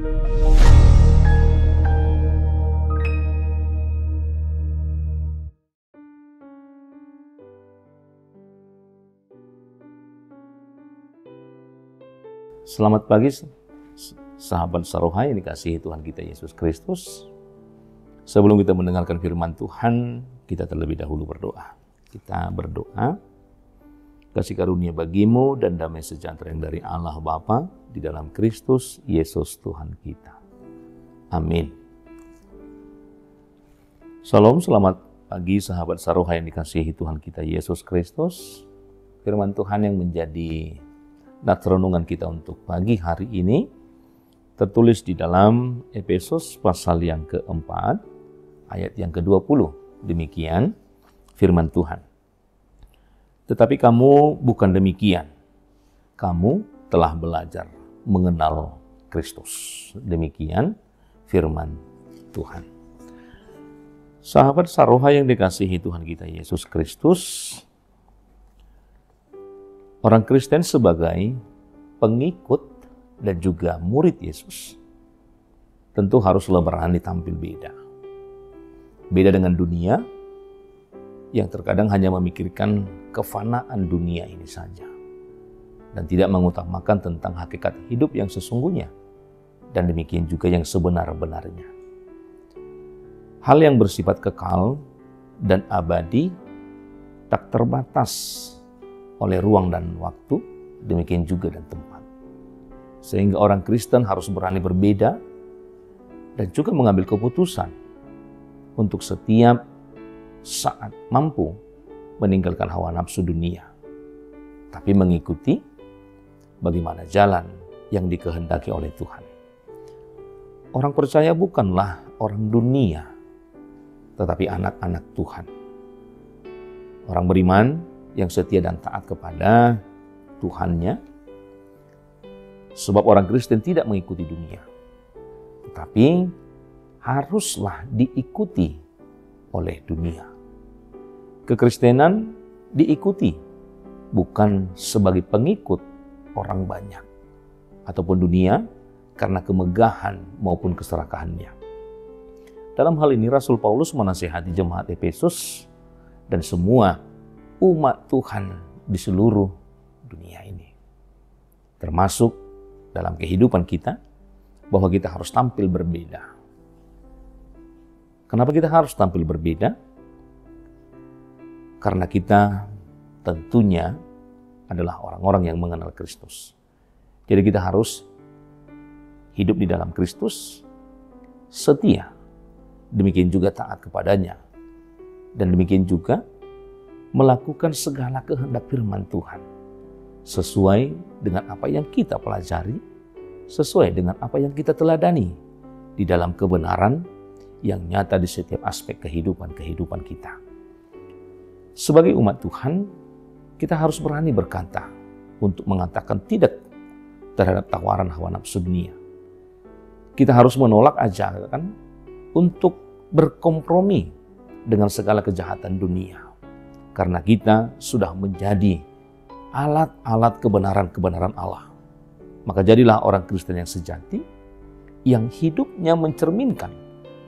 Selamat pagi sahabat Saroha yang dikasihi Tuhan kita Yesus Kristus. Sebelum kita mendengarkan firman Tuhan, kita terlebih dahulu berdoa. Kita berdoa, kasih karunia bagimu dan damai sejahtera yang dari Allah Bapa di dalam Kristus Yesus Tuhan kita. Amin. Shalom, selamat pagi sahabat Saroha yang dikasihi Tuhan kita Yesus Kristus. Firman Tuhan yang menjadi nats renungan kita untuk pagi hari ini tertulis di dalam Efesus pasal yang keempat, ayat yang ke-20. Demikian firman Tuhan. Tetapi kamu bukan demikian. Kamu telah belajar mengenal Kristus. Demikian firman Tuhan. Sahabat Saroha yang dikasihi Tuhan kita Yesus Kristus, orang Kristen sebagai pengikut dan juga murid Yesus tentu haruslah berani tampil beda. Beda dengan dunia yang terkadang hanya memikirkan kefanaan dunia ini saja dan tidak mengutamakan tentang hakikat hidup yang sesungguhnya dan demikian juga yang sebenar-benarnya. Hal yang bersifat kekal dan abadi tak terbatas oleh ruang dan waktu, demikian juga dan tempat. Sehingga orang Kristen harus berani berbeda dan juga mengambil keputusan untuk setiap saat mampu meninggalkan hawa nafsu dunia, tapi mengikuti bagaimana jalan yang dikehendaki oleh Tuhan. Orang percaya bukanlah orang dunia, tetapi anak-anak Tuhan. Orang beriman yang setia dan taat kepada Tuhannya, sebab orang Kristen tidak mengikuti dunia, tetapi haruslah diikuti oleh dunia. Kekristenan diikuti bukan sebagai pengikut orang banyak ataupun dunia karena kemegahan maupun keserakahannya. Dalam hal ini Rasul Paulus menasihati jemaat Efesus dan semua umat Tuhan di seluruh dunia ini. Termasuk dalam kehidupan kita, bahwa kita harus tampil berbeda. Kenapa kita harus tampil berbeda? Karena kita tentunya adalah orang-orang yang mengenal Kristus. Jadi kita harus hidup di dalam Kristus, setia, demikian juga taat kepadanya, dan demikian juga melakukan segala kehendak firman Tuhan sesuai dengan apa yang kita pelajari, sesuai dengan apa yang kita teladani di dalam kebenaran yang nyata di setiap aspek kehidupan kita. Sebagai umat Tuhan, kita harus berani berkata untuk mengatakan tidak terhadap tawaran hawa nafsu dunia. Kita harus menolak ajakan untuk berkompromi dengan segala kejahatan dunia. Karena kita sudah menjadi alat-alat kebenaran-kebenaran Allah. Maka jadilah orang Kristen yang sejati, yang hidupnya mencerminkan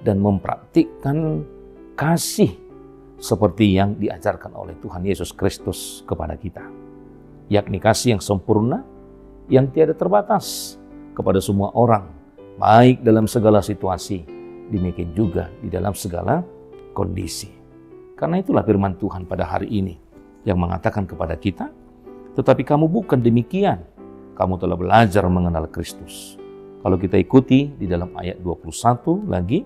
dan mempraktikkan kasih seperti yang diajarkan oleh Tuhan Yesus Kristus kepada kita. Yakni kasih yang sempurna, yang tiada terbatas kepada semua orang, baik dalam segala situasi, demikian juga di dalam segala kondisi. Karena itulah firman Tuhan pada hari ini yang mengatakan kepada kita, tetapi kamu bukan demikian. Kamu telah belajar mengenal Kristus. Kalau kita ikuti di dalam ayat 21 lagi,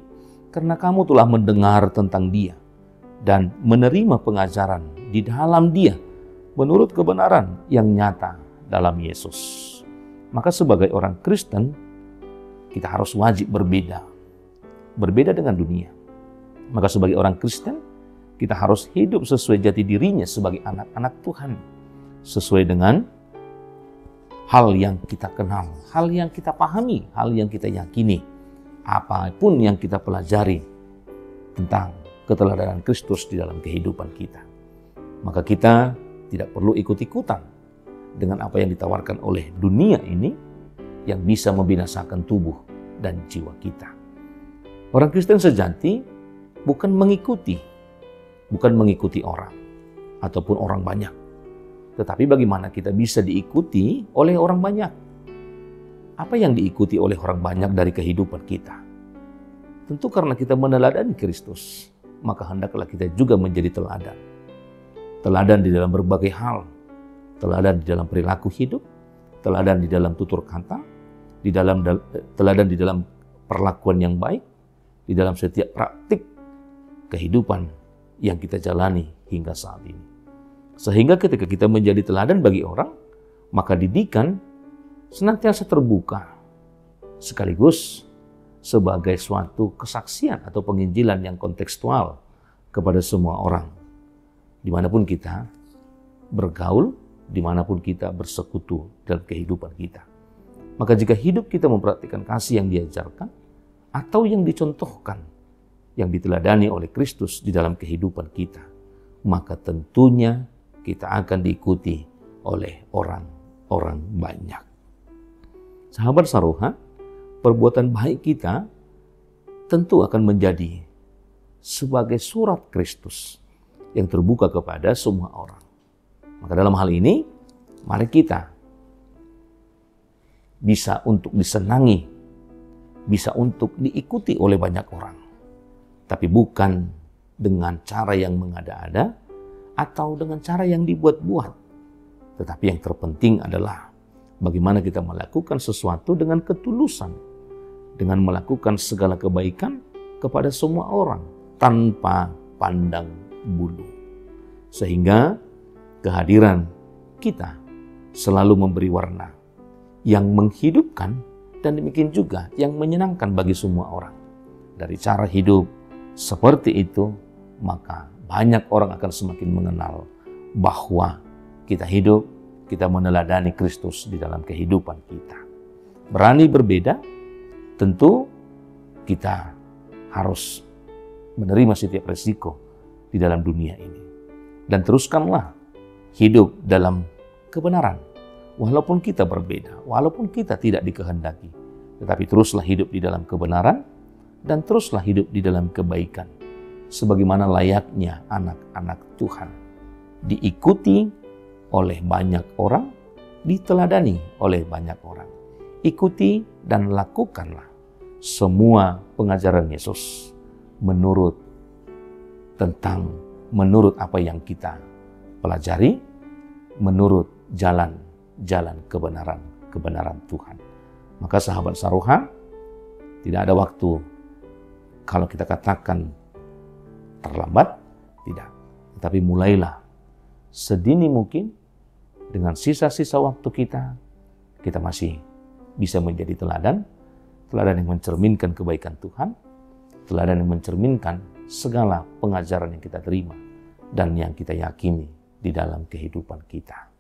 karena kamu telah mendengar tentang Dia dan menerima pengajaran di dalam Dia menurut kebenaran yang nyata dalam Yesus. Maka sebagai orang Kristen, kita harus wajib berbeda. Berbeda dengan dunia. Maka sebagai orang Kristen, kita harus hidup sesuai jati dirinya sebagai anak-anak Tuhan. Sesuai dengan hal yang kita kenal, hal yang kita pahami, hal yang kita yakini. Apapun yang kita pelajari tentang keteladanan Kristus di dalam kehidupan kita. Maka kita tidak perlu ikut-ikutan dengan apa yang ditawarkan oleh dunia ini yang bisa membinasakan tubuh dan jiwa kita. Orang Kristen sejati bukan mengikuti orang ataupun orang banyak. Tetapi bagaimana kita bisa diikuti oleh orang banyak? Apa yang diikuti oleh orang banyak dari kehidupan kita? Tentu karena kita meneladani Kristus, maka hendaklah kita juga menjadi teladan. Teladan di dalam berbagai hal, teladan di dalam perilaku hidup, teladan di dalam tutur kata, teladan di dalam perlakuan yang baik, di dalam setiap praktik kehidupan yang kita jalani hingga saat ini. Sehingga ketika kita menjadi teladan bagi orang, maka didikan senantiasa terbuka, sekaligus sebagai suatu kesaksian atau penginjilan yang kontekstual kepada semua orang. Dimanapun kita bergaul, dimanapun kita bersekutu dalam kehidupan kita. Maka jika hidup kita mempraktikkan kasih yang diajarkan, atau yang dicontohkan, yang diteladani oleh Kristus di dalam kehidupan kita, maka tentunya kita akan diikuti oleh orang-orang banyak. Sahabat Saruhan, perbuatan baik kita tentu akan menjadi sebagai surat Kristus yang terbuka kepada semua orang. Maka dalam hal ini, mari kita bisa untuk disenangi, bisa untuk diikuti oleh banyak orang. Tapi bukan dengan cara yang mengada-ada atau dengan cara yang dibuat-buat. Tetapi yang terpenting adalah bagaimana kita melakukan sesuatu dengan ketulusan, dengan melakukan segala kebaikan kepada semua orang tanpa pandang bulu. Sehingga kehadiran kita selalu memberi warna yang menghidupkan dan demikian juga yang menyenangkan bagi semua orang. Dari cara hidup seperti itu, maka banyak orang akan semakin mengenal bahwa kita hidup, kita meneladani Kristus di dalam kehidupan kita. Berani berbeda, tentu kita harus menerima setiap resiko di dalam dunia ini. Dan teruskanlah hidup dalam kebenaran. Walaupun kita berbeda, walaupun kita tidak dikehendaki. Tetapi teruslah hidup di dalam kebenaran dan teruslah hidup di dalam kebaikan. Sebagaimana layaknya anak-anak Tuhan. Diikuti oleh banyak orang, diteladani oleh banyak orang. Ikuti dan lakukanlah semua pengajaran Yesus menurut apa yang kita pelajari, menurut jalan kebenaran Tuhan. Maka sahabat Saruhan, tidak ada waktu kalau kita katakan terlambat, tidak. Tetapi mulailah sedini mungkin dengan sisa-sisa waktu kita masih bisa menjadi teladan yang mencerminkan kebaikan Tuhan, teladan yang mencerminkan segala pengajaran yang kita terima dan yang kita yakini di dalam kehidupan kita.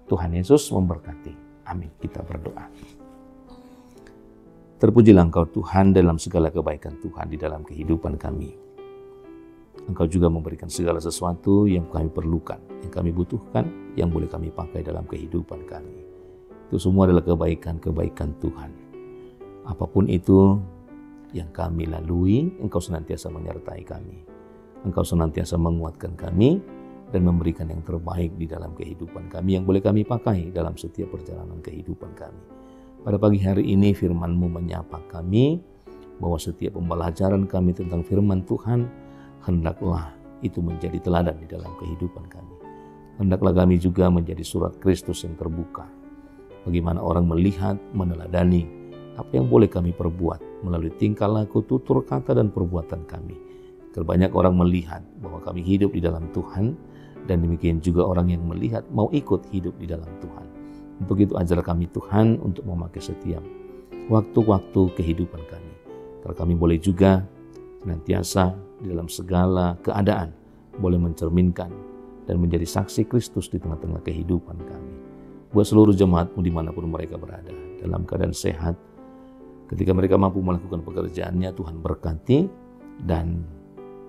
Tuhan Yesus memberkati. Amin. Kita berdoa. Terpujilah Engkau Tuhan dalam segala kebaikan Tuhan di dalam kehidupan kami. Engkau juga memberikan segala sesuatu yang kami perlukan, yang kami butuhkan, yang boleh kami pakai dalam kehidupan kami. Itu semua adalah kebaikan-kebaikan Tuhan. Apapun itu yang kami lalui, Engkau senantiasa menyertai kami. Engkau senantiasa menguatkan kami dan memberikan yang terbaik di dalam kehidupan kami yang boleh kami pakai dalam setiap perjalanan kehidupan kami. Pada pagi hari ini firman-Mu menyapa kami bahwa setiap pembelajaran kami tentang firman Tuhan hendaklah itu menjadi teladan di dalam kehidupan kami. Hendaklah kami juga menjadi surat Kristus yang terbuka. Bagaimana orang melihat, meneladani apa yang boleh kami perbuat melalui tingkah laku, tutur kata dan perbuatan kami. Banyak orang melihat bahwa kami hidup di dalam Tuhan dan demikian juga orang yang melihat mau ikut hidup di dalam Tuhan. Untuk itu ajar kami Tuhan untuk memakai setiap waktu-waktu kehidupan kami. Karena kami boleh juga senantiasa di dalam segala keadaan boleh mencerminkan dan menjadi saksi Kristus di tengah-tengah kehidupan kami. Buat seluruh jemaat-Mu dimanapun mereka berada, dalam keadaan sehat, ketika mereka mampu melakukan pekerjaannya, Tuhan berkati dan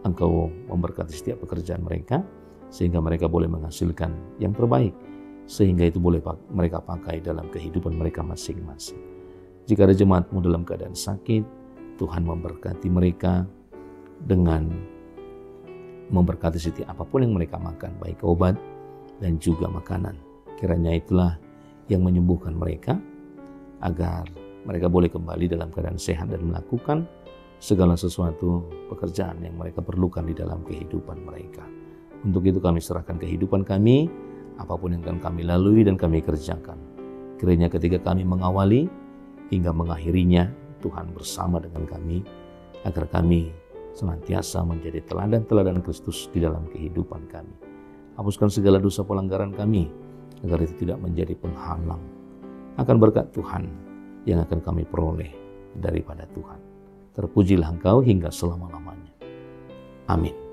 Engkau memberkati setiap pekerjaan mereka, sehingga mereka boleh menghasilkan yang terbaik, sehingga itu boleh mereka pakai dalam kehidupan mereka masing-masing. Jika ada jemaatmu dalam keadaan sakit, Tuhan memberkati mereka dengan memberkati setiap apapun yang mereka makan, baik obat dan juga makanan. Kiranya itulah yang menyembuhkan mereka, agar mereka boleh kembali dalam keadaan sehat dan melakukan segala sesuatu pekerjaan yang mereka perlukan di dalam kehidupan mereka. Untuk itu kami serahkan kehidupan kami, apapun yang akan kami lalui dan kami kerjakan. Kiranya ketika kami mengawali hingga mengakhirinya, Tuhan bersama dengan kami, agar kami senantiasa menjadi teladan-teladan Kristus di dalam kehidupan kami. Hapuskan segala dosa pelanggaran kami, agar itu tidak menjadi penghalang akan berkat Tuhan yang akan kami peroleh daripada Tuhan. Terpujilah Engkau hingga selama-lamanya. Amin.